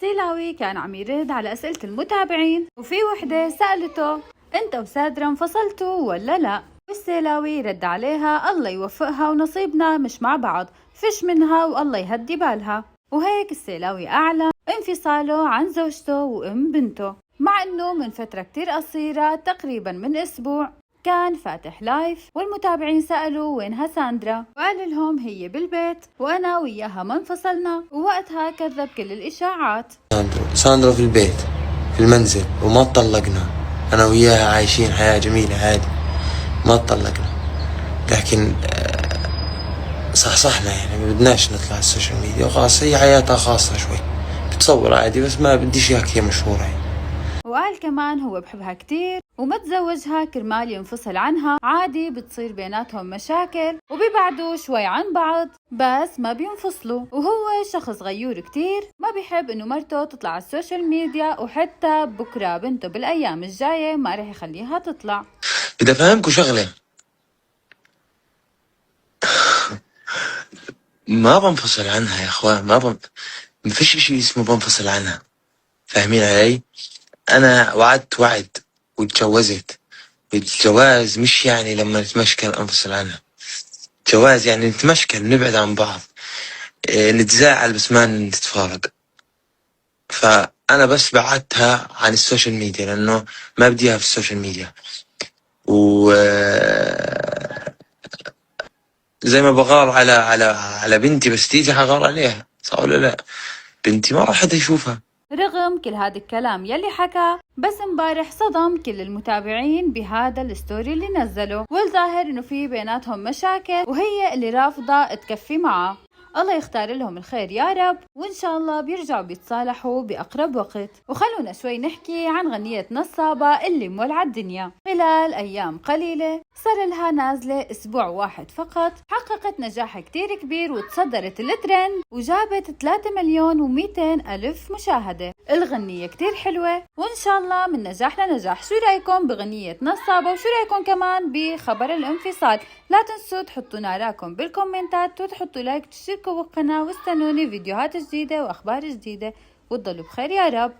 السيلاوي كان عم يرد على أسئلة المتابعين، وفي وحدة سألته أنت وسادرة انفصلتوا ولا لا؟ والسيلاوي رد عليها الله يوفقها ونصيبنا مش مع بعض، فش منها والله يهدي بالها. وهيك السيلاوي أعلن انفصاله عن زوجته وأم بنته، مع أنه من فترة كتير قصيرة تقريبا من أسبوع كان فاتح لايف والمتابعين سألوا وينها ساندرا، وقال لهم هي بالبيت وأنا وياها ما انفصلنا، ووقتها كذب كل الإشاعات. ساندرا في البيت في المنزل وما اتطلقنا، أنا وياها عايشين حياة جميلة عادي ما اتطلقنا، لكن صحصحنا يعني ما بدناش نطلع على السوشيال ميديا وخلاص، هي حياتها خاصة شوي بتصور عادي بس ما بديش اياك هي مشهورة يعني. وقال كمان هو بحبها كتير وما تزوجها كرمال ينفصل عنها، عادي بتصير بيناتهم مشاكل وبيبعدوا شوي عن بعض بس ما بينفصلوا، وهو شخص غيور كتير ما بيحب انه مرته تطلع على السوشيال ميديا، وحتى بكرة بنته بالايام الجاية ما رح يخليها تطلع. بدي افهمكوا شغلة، ما بنفصل عنها يا اخوان، ما فيش شيء اسمه بنفصل عنها، فاهمين علي؟ انا وعدت وعد واتجوزت، الجواز مش يعني لما نتمشكل انفصل عنها، جواز يعني نتمشكل نبعد عن بعض، نتزاعل بس ما نتفارق. فانا بس بعدتها عن السوشيال ميديا لانه ما بديها في السوشيال ميديا، و زي ما بغار على بنتي بس تيجي حغار عليها، صح ولا لا؟ بنتي ما راح حد يشوفها. رغم كل هذا الكلام يلي حكى، بس امبارح صدم كل المتابعين بهذا الستوري اللي نزله، والظاهر انه في بيناتهم مشاكل وهي اللي رافضة تكفي معه. الله يختار لهم الخير يا رب، وإن شاء الله بيرجعوا بيتصالحوا بأقرب وقت. وخلونا شوي نحكي عن غنية نصابة اللي مولعة الدنيا. خلال أيام قليلة صار لها نازلة أسبوع واحد فقط، حققت نجاح كتير كبير وتصدرت الترند وجابت 3,200,000 مشاهدة. الغنية كتير حلوة وإن شاء الله من نجاح لنجاح. شو رأيكم بغنية نصابة؟ وشو رأيكم كمان بخبر الانفصال؟ لا تنسوا تحطوا آراءكم بالكومنتات وتحطوا لايك وتشتركوا بالقناة، واستنوني فيديوهات جديدة وأخبار جديدة، وتضلوا بخير يا رب.